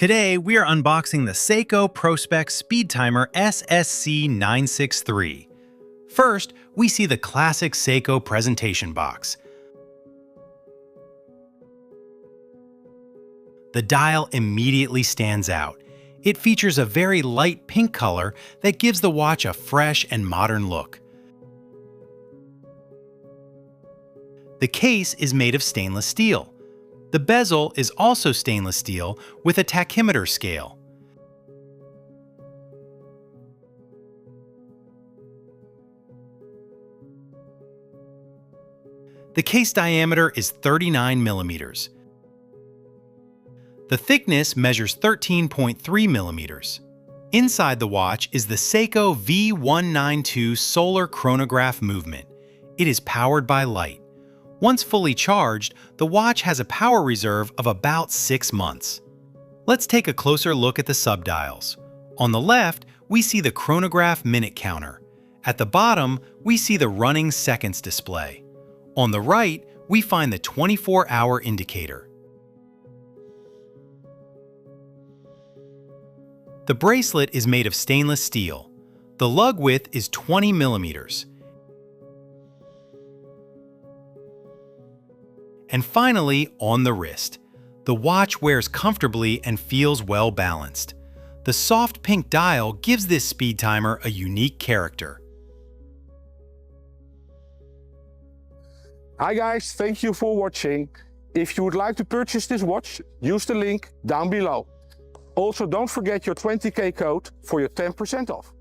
Today, we are unboxing the Seiko Prospex Speedtimer SSC963. First, we see the classic Seiko presentation box. The dial immediately stands out. It features a very light pink color that gives the watch a fresh and modern look. The case is made of stainless steel. The bezel is also stainless steel with a tachymeter scale. The case diameter is 39 millimeters. The thickness measures 13.3 millimeters. Inside the watch is the Seiko V192 solar chronograph movement. It is powered by light. Once fully charged, the watch has a power reserve of about 6 months. Let's take a closer look at the subdials. On the left, we see the chronograph minute counter. At the bottom, we see the running seconds display. On the right, we find the 24-hour indicator. The bracelet is made of stainless steel. The lug width is 20 millimeters. And finally, on the wrist. The watch wears comfortably and feels well balanced. The soft pink dial gives this speed timer a unique character. Hi guys, thank you for watching. If you would like to purchase this watch, use the link down below. Also, don't forget your 20K code for your 10% off.